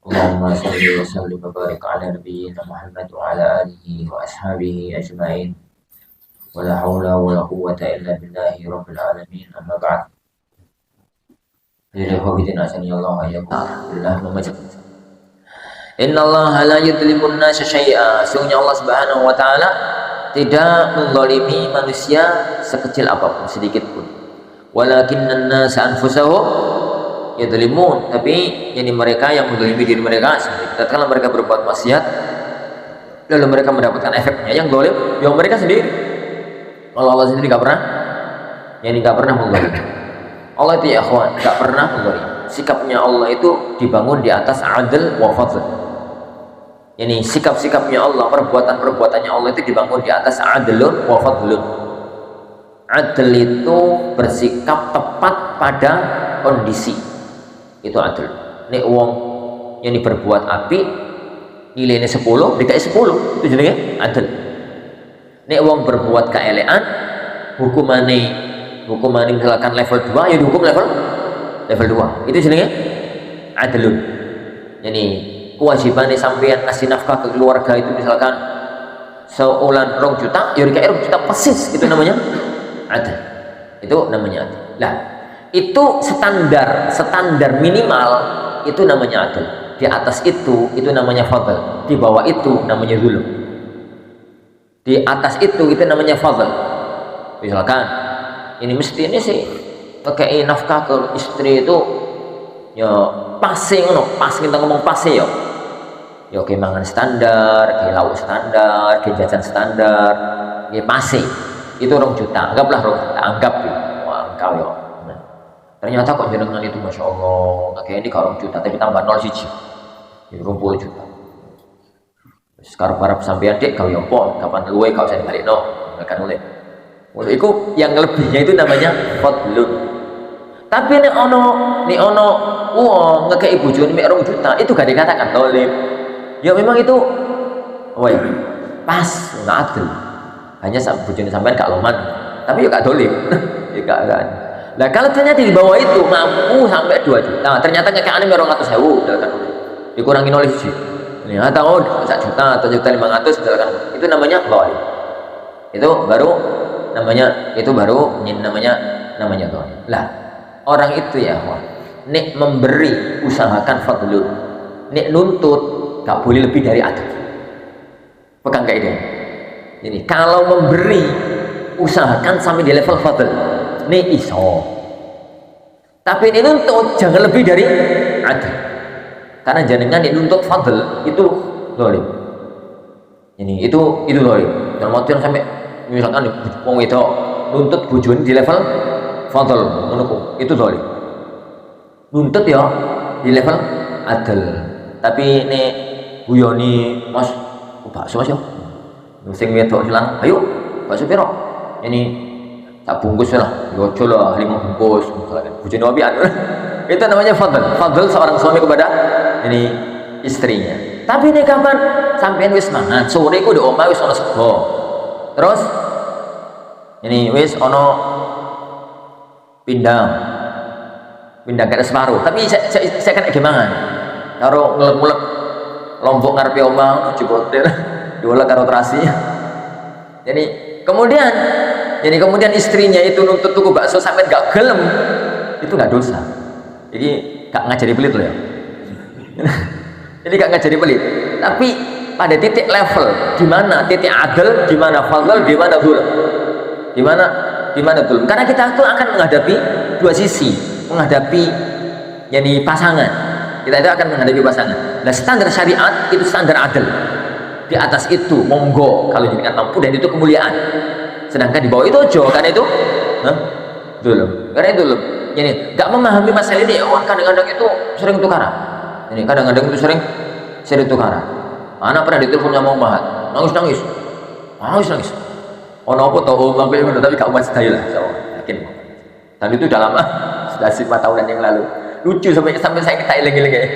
Allahumma salli wa sallim wa barik ala nabiyyina Muhammad wa ala alihi wa ashabihi ajma'in. Wa la hawla wa la quwwata illa billahi rabbil alamin. Amma ba'd. Jadi hadirin asani Allah ya Alhamdulillah membaca. Inna Allah la yudlimun nasa syai'a. Sungguhnya Allah Subhanahu wa taala tidak menzalimi manusia sekecil apapun, sedikit pun. Walakinnan nasa anfusahum yadzlimun, tapi ini mereka yang menzalimi diri mereka sendiri. Tatkala mereka berbuat maksiat lalu mereka mendapatkan efeknya, yang zalim yang mereka sendiri. Kalau Allah sendiri nggak pernah, nggak pernah menzalimi. Allah itu ya akhwan, nggak pernah menzalimi. Sikapnya Allah itu dibangun di atas adl wa fadl. Ini sikap-sikapnya Allah, perbuatan-perbuatannya Allah itu dibangun di atas adlun wa fadlun. Adl itu bersikap tepat pada kondisi, itu adl. Nek wong yang berbuat api nilainya 10 dikai 10, itu jenenge adl. Nek wong berbuat keelean hukumane misalkan level 2 ya dihukum level 2, itu jenenge adlun. Jadi kewajiban sampeyan ngasih nafkah ke keluarga itu misalkan seulan 2 juta ya dikai 2 juta persis, itu namanya adl. Itu namanya adl. Lah itu standar minimal, itu namanya adil. Di atas itu namanya fadl. Di bawah itu namanya zulm. Di atas itu namanya fadl. Misalkan ini mesti ini sih pakai nafkah ke istri itu ya pasti ngono, pas kita ngomong pasti ya. Ya ke mangan standar, ke lauk standar, ke jajan standar, ke pasti. Itu 2 juta. Anggaplah 2 juta, anggap ya. Wah, engkau ya. Ternyata kok jenengan itu masya Allah kayak ini kalau 1 juta tapi tambah 0 siji jadi 20 juta. Sekarang para sampean dek kau yang pol kapan luwe kau saya balik no akan mulai. Itu yang lebihnya itu namanya fadlun. Tapi nek ono uang ngekei bojone mek 2 juta itu gak dikatakan dolim. Ya memang itu woi pas nggak adil. Hanya bojone sampean gak loman tapi ya gak dolim. Ya gak. Nah kalau ternyata di bawah itu mampu sampai 2 juta, ternyata ngekane 200.000, misalkan dikurangi oleh siji. Ini atau 1 juta atau 1.500.000 misalkan, itu namanya zalim. Itu baru namanya zalim. Lah orang itu ya, nek memberi usahakan fadlun, nek nuntut gak boleh lebih dari adil. Pegang kaidah. Jadi kalau memberi usahakan sampai di level fadl. Ini iso, tapi ini nuntut jangan lebih dari adil, karena jenengan ini nuntut fadl itu zalim. Ini itu zalim. Dalam artian sampai misalkan wong itu nuntut bojone di level fadl, itu zalim. Nuntut ya di level adil, tapi ini guyoni mas bakso mas yo, sing wedok hilang, ayo bakso piro ini tak bungkus lah, yocol lah 5 bungkus misalkan bujuni wabian. Itu namanya fadl seorang suami kepada ini istrinya. Tapi ini kapan sampean wis mangan sore ku di omah wis ono sego, terus ini wis ono pindang kayak separuh, tapi saya kan gimana karo ngulek lombok ngarepe omah jebotel diolek karo terasi. Jadi kemudian istrinya itu nuntut tuku bakso sampai gak gelem, itu gak dosa. Jadi gak ngajari pelit loh ya. Jadi gak ngajari pelit. Tapi pada titik level di mana titik adil, di mana fadl, di mana zulm. Di mana zulm. Karena kita tuh akan menghadapi dua sisi, menghadapi pasangan. Kita itu akan menghadapi pasangan. Nah, standar syariat itu standar adil. Di atas itu monggo kalau jenengan mampu, dan itu kemuliaan. Sedangkan di bawah itu ojo, karena itu dulu. Karena itu dulu. Ini nggak memahami masalah ini. Kadang-kadang itu sering tukaran. Ini kadang-kadang itu sering tukaran. Anak pernah ditelepon sama umat, nangis. Oh nopo tahu tapi gak umat sedaya lah, yakin. Dan itu udah lama, sudah 5 tahunan yang lalu. Lucu sampai saya kita ilang-ilang.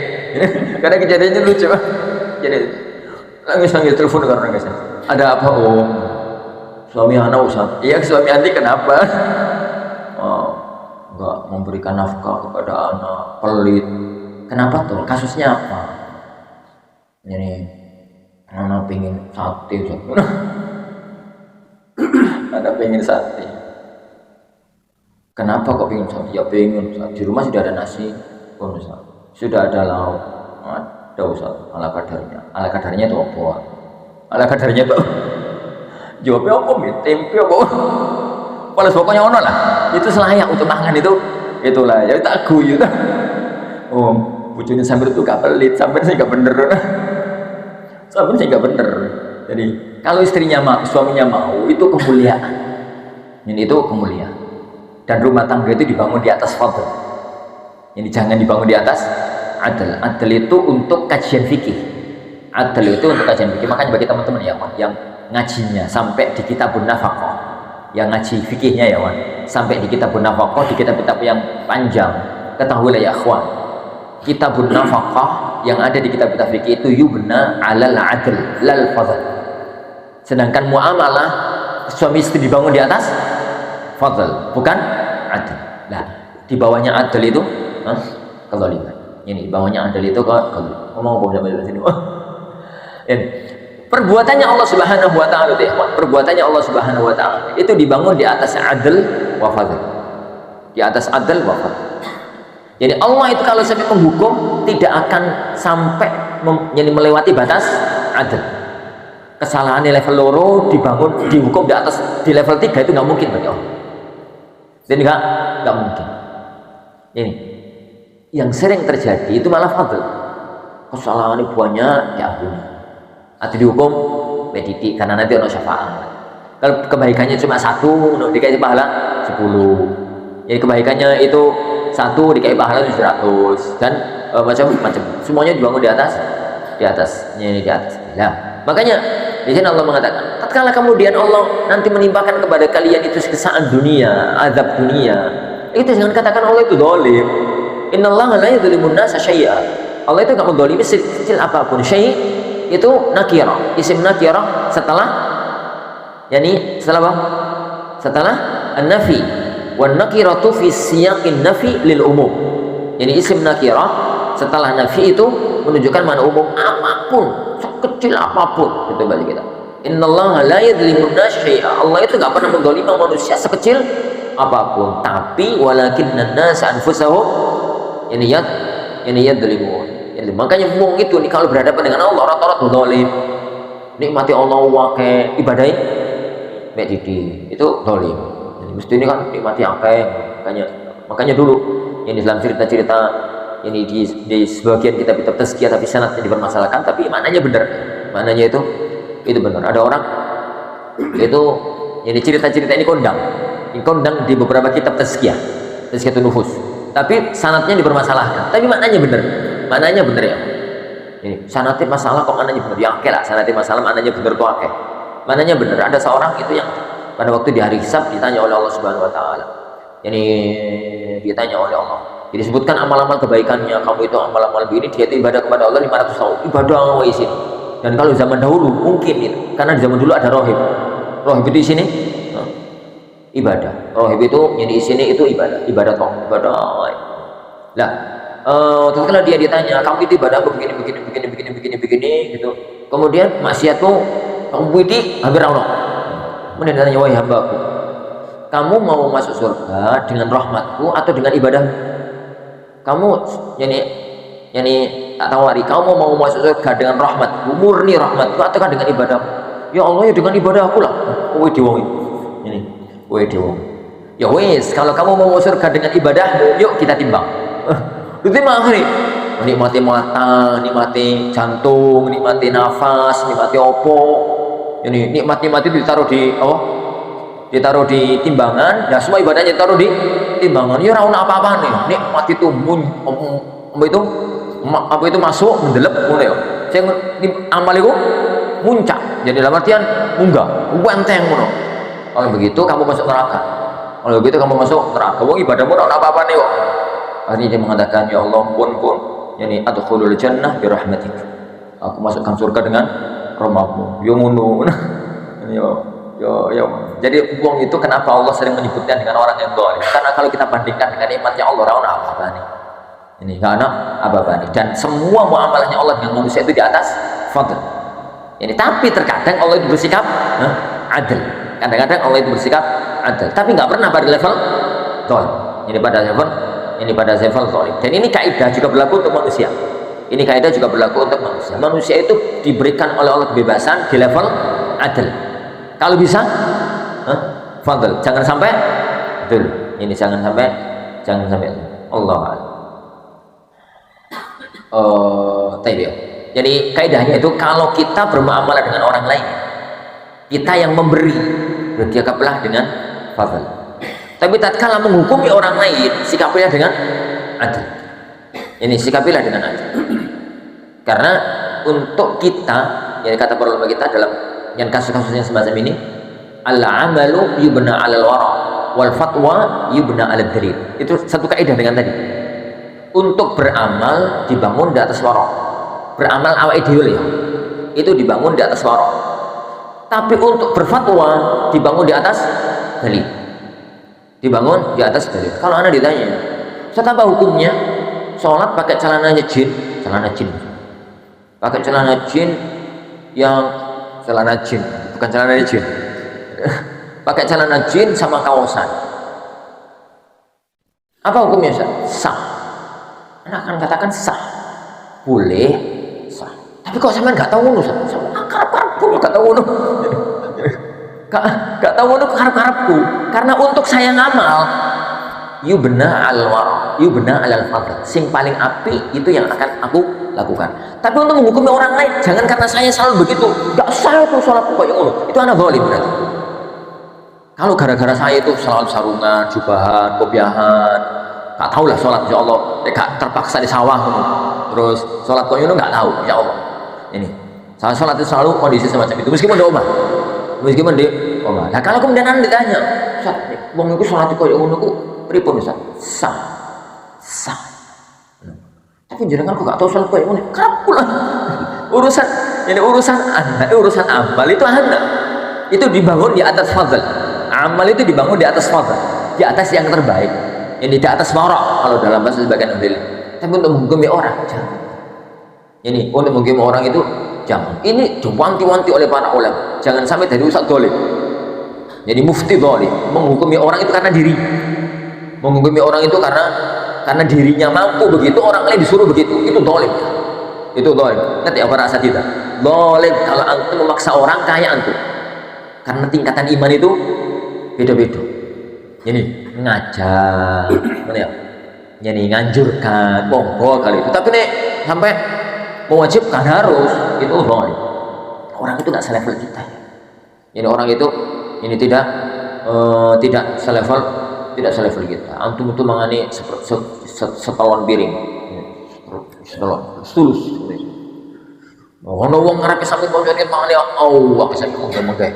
Karena kejadiannya lucu. Jadi nangis telepon karena nangis. Ada apa om? Suami anak Ustaz. Iya suami anti kenapa? Enggak memberikan nafkah kepada anak, pelit. Kenapa tuh? Kasusnya apa? Jadi ana pengen sate ada pengen sate. Kenapa kok pengen sate? Ya pengen. Di rumah sudah ada nasi, sudah ada lauk, ada Ustaz, ala kadarnya. Ala kadarnya itu apa? Ala kadarnya itu jawabnya apa? Tempe apa? Kalau pokoknya ono lah. Itu selayak untuk mangan itu. Itulah. Jadi tak guyu tuh. Oh, bujune sambil itu gak pelit, sampai sih gak bener. Sampai sih gak bener. Jadi kalau istrinya mau, suaminya mau, itu kemuliaan. Ini itu kemuliaan. Dan rumah tangga itu dibangun di atas fadl. Ini jangan dibangun di atas adl. Adl itu untuk kajian fikih. Adl itu untuk kajian fikih. Makanya bagi teman-teman ya, yang ngajinya sampai di kitabun nafaqah, yang ngaji fikihnya ya, sampai di kitabun nafaqah, di kitab-kitab yang panjang, ketahuilah ya akhwan, kitabun nafaqah yang ada di kitab-kitab fikih itu yubna alal adl lal fadl. Sedangkan muamalah suami istri dibangun di atas fadl, bukan adl. Nah, di bawahnya adl itu kezaliman. Ini di bawahnya adl itu kezaliman. Ngomong apa sampai sini? Ini perbuatannya Allah Subhanahu wa taala itu, perbuatannya Allah Subhanahu wa taala itu dibangun di atas adl wa fadl. Di atas adl wa fadl. Jadi Allah itu kalau sampai menghukum tidak akan sampai melewati batas adl. Kesalahan di level loro dibangun dihukum di atas di level 3 itu nggak mungkin bagi Allah. Jadi nggak mungkin. Ini yang sering terjadi itu malah fadl. Kesalahan banyak diampuni atau dihukum mediti karena nanti ono syafaat. Kalau kebaikannya cuma 1, dikasih pahala 10. Jadi kebaikannya itu 1 dikasih pahala 100 dan macam-macam. Semuanya dibangun di atas. Nah, makanya di sini Allah mengatakan, tatkala kemudian Allah nanti menimpakan kepada kalian itu siksaan dunia, azab dunia, itu jangan katakan Allah itu zalim. Innallaha la yadzlimun nasa syai'a. Allah itu enggak menzalimi sekecil apapun. Syai' itu nakirah, isim nakirah setelah setelah apa? Setelah an-nafi. Wan nakiratu fi siyaqin nafi lil umum. Jadi isim nakirah setelah nafi itu menunjukkan mana umum apapun, sekecil apapun. Itu balik kita. Innallaha la yadzlimun nasa syai'a. Allah itu enggak pernah menzalimi manusia sekecil apapun, tapi walakinnan nasa anfusahum yadzlimun. Makanya wong itu nih kalau berhadapan dengan Allah rata-rata zalim. Nikmati Allah wake ibadahi mek didi. Itu zalim. Jadi mesti ini kan nikmati akeh. Makanya dulu yang di dalam cerita-cerita ini di sebagian kitab-kitab tazkiyah tapi sanadnya dipermasalahkan, tapi maknanya benar. Maknanya itu benar. Ada orang itu ini cerita-cerita ini kondang di beberapa kitab tazkiyatun nufus. Tapi sanadnya dipermasalahkan. Tapi maknanya benar. Maknanya benar ya. Ini sanadnya masalah kok maknanya benar. Ya oke lah, sanadnya masalah maknanya benar kok oke. Maknanya benar. Ada seorang itu yang pada waktu di hari hisab ditanya oleh Allah Subhanahu wa taala. Ini ditanya oleh Allah. Jadi sebutkan amal-amal kebaikannya. Kamu itu amal-amal begini, dia itu ibadah kepada Allah 500 tahun. Ibadah Allah isi. Dan kalau zaman dahulu mungkin itu, karena di zaman dulu ada rohib. Rohib itu di sini ibadah. Rohib itu yang di sini itu ibadah toh, ibadah. Lah, terus kalau dia ditanya, kamu itu ibadah begini gitu. Kemudian maksiatmu kamu puiti hampir ono. Kemudian ditanya, wahai hambaku, kamu mau masuk surga dengan rahmatku atau dengan ibadah? Kamu tak tawari, kamu mau masuk surga dengan rahmatku, murni rahmatku atau dengan ibadah? Ya Allah, ya dengan ibadah aku lah. Ya wes, kalau kamu mau masuk surga dengan ibadahmu, yuk kita timbang. Ditimbang nih, nikmati mata, nikmati jantung, nikmati nafas, nikmati opo. Ini nikmat-nikmat itu ditaruh di timbangan. Ya semua ibadahnya ditaruh di timbangan. Ya ora apa-apa nih. Nikmat itu apa itu masuk mendelep ngono ya. Sing amal itu muncak. Jadi dalam artian munggah, enteng ngono. Kalau begitu kamu masuk neraka. Kalau begitu kamu masuk neraka. Wong ibadahmu ora apa-apa nih kok. Akhirnya dia mengatakan, ya Allah pun adkhulul jannah bi rahmatik. Aku masukkan surga dengan rahmatmu. Yo ngono. Yo. Jadi wong itu kenapa Allah sering menyebutkan dengan orang yang zalim? Karena kalau kita bandingkan dengan nikmatnya Allah, ora ono apa-apa nih. Ini nggak ada apa-apa. Dan semua muamalahnya Allah dengan manusia itu di atas fadl. Ini tapi terkadang Allah itu bersikap adil. Kadang-kadang Allah itu bersikap adil, tapi nggak pernah pada level zalim. Ini pada level zalim. Dan ini kaidah juga berlaku untuk manusia. Ini kaidah juga berlaku untuk manusia. Manusia itu diberikan oleh Allah kebebasan di level adil. Kalau bisa, fadl. Jangan sampai adil. Ini jangan sampai Allah. Jadi kaidahnya itu kalau kita bermuamalah dengan orang lain, kita yang memberi, bersikaplah dengan fadl. Tapi tatkala menghukumi orang lain, sikapilah dengan adil. Ini sikapilah dengan adil. Karena untuk kita, yang kata para ulama kita dalam yang kasus-kasusnya semacam ini, al-amalu yubna 'alal wara wal fatwa yubna 'alad dalil. Itu satu kaidah dengan tadi. Untuk beramal dibangun di atas warok, beramal awal ideal ya, itu dibangun di atas warok. Tapi untuk berfatwa dibangun di atas dalil, dibangun di atas dalil. Kalau anda ditanya, Ustaz apa hukumnya sholat pakai celana jin, pakai celana jin yang bukan celana jin, pakai celana jin sama kaosan, apa hukumnya Ustaz? Sah. Anda akan katakan sah, boleh sah. Tapi kok sampean nggak tahu nu, karep-karepku nggak tahu nu, nggak tahu nu karep-karepku. Karena untuk saya ngamal, yubna alal fadl, sing paling api itu yang akan aku lakukan. Tapi untuk menghukumi orang lain, jangan karena saya selalu begitu, nggak sah itu sholat kayak ngono, itu anak zalim berarti. Kalau gara-gara saya itu selalu sarungan, jubahan, kopiahan, gak tahu lah sholat insya Allah, gak terpaksa di sawah terus sholat kok nggak tahu insya Allah. Ini saya sholat itu selalu kondisi semacam itu, meskipun di rumah. Nah kalau kemudian anda ditanya, Ustaz, wong itu sholat kok ngono ku pripun Ustaz? Sah. Tapi jenengan kok gak tahu sholat kok ngono, kerap pula. Urusan amal itu anda itu dibangun di atas fadl. Amal itu dibangun di atas fadl, di atas yang terbaik. Ini di atas marah kalau dalam bahasa sebagian ahli. Tapi untuk menghukumi orang jangan. Ini untuk menghukumi orang itu jangan. Ini diwanti-wanti oleh para ulama. Jangan sampai dari ustaz dolim. Jadi mufti dolim menghukumi orang itu karena diri. Menghukumi orang itu karena dirinya mampu begitu, orang lain disuruh begitu. Itu dolim. Itu dolim. Nanti apa rasa kita? Dolim kalau antum memaksa orang kayak antum. Karena tingkatan iman itu beda-beda. Ini ngajak, jadi nganjurkan, monggo kali itu. Tapi nih sampai mewajibkan harus, itu boleh. Orang itu nggak selevel kita. Ini orang itu ini tidak selevel kita. Antum itu mengani setelon piring, tulus. Ono wong ngarepe sampe bojone mangane Allah sampe mengge-mengge.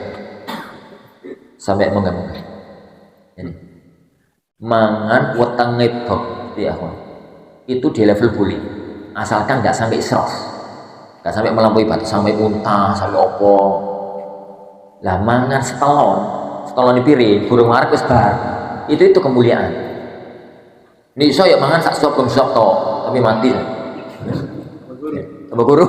Sampai mengge-mengge. Ini mangan weteng ngedok ya, itu di level bully, asalkan nggak sampai israf, nggak sampai melampaui batas, sampai muntah, sampai opo. Lah mangan setelon di piring, burung marek wis bar, itu kemuliaan. Nih saya mangan sak sop to, tapi mati. Tambah guru,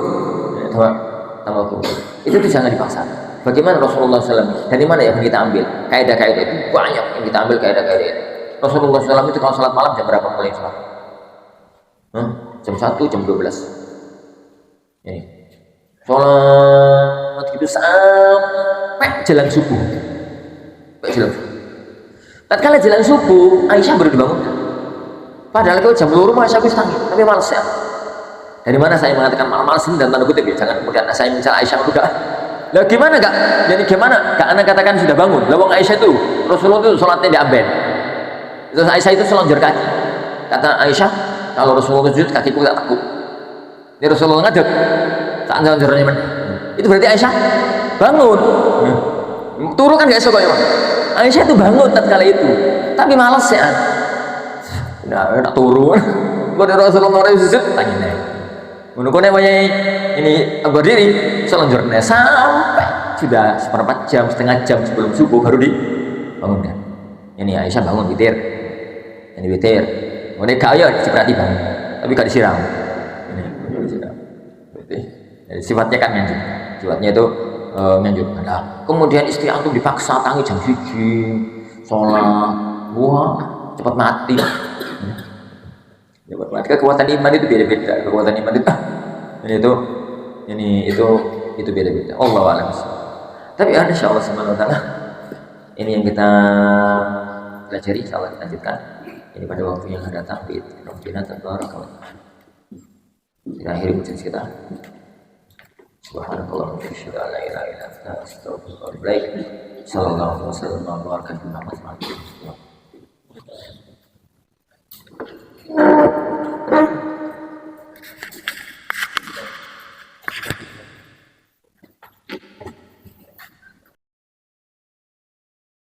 tambah guru. Itu jangan dipaksa. Bagaimana Rasulullah SAW? Dari mana yang kita ambil? Kaidah-kaidah itu banyak yang kita ambil kaidah-kaidah itu. Rasulullah SAW itu kalau salat malam jam berapa mulai salat? Jam 1, jam 12. Ini salat itu sampai jelang subuh. Tatkala jelang subuh, Aisyah baru dibangunkan. Padahal kalau jam 2 rumah Aisyah wis tangi, tapi malas ya. Dari mana saya mengatakan malas ini dan tanda kutip ya? Jangan kemudian saya mencela Aisyah juga. Lah gimana gak? Jadi gimana? Gak anda katakan sudah bangun. Lawang Aisyah itu Rasulullah itu sholatnya di aben. Terus Aisyah itu selonjor kaki. Kata Aisyah, kalau Rasulullah sujud kakiku tak takut. Ini Rasulullah ngadep. Tak selonjornya mana? Itu berarti Aisyah bangun. Turu kan gak esok ya Bang. Aisyah itu bangun tatkala itu. Tapi malas ya. Nah, turu. Kalau Rasulullah sujud tanya nih. Menurutku namanya ini berdiri selonjornya sampai sudah seperempat jam, setengah jam sebelum subuh baru dibangunkan. Ini Aisyah bangun witir, ini witir. Kemudian kaya seperti bangun. tapi gak disiram. Ini disiram. Jadi, sifatnya kan nganjuk. Sifatnya itu nganjuk. Nah, kemudian istri antum dipaksa tangi jam 1 sholat, wah cepat mati. Cepat mati. Kekuatan iman itu beda-beda. Kekuatan iman itu beda-beda. Allah a'lam. Tapi insyaallah subhanahu wa ta'ala ini yang kita pelajari, insyaallah kita lanjutkan ini pada waktu yang akan datang. Rabbina tabaraka wa ta'ala. Kita akhiri majelis kita. Subhanallah wa bihamdihi la ilaha illa anta astaghfiruka wa atubu ilaik. Sallallahu alaihi wasallam wa baraka fi Muhammad.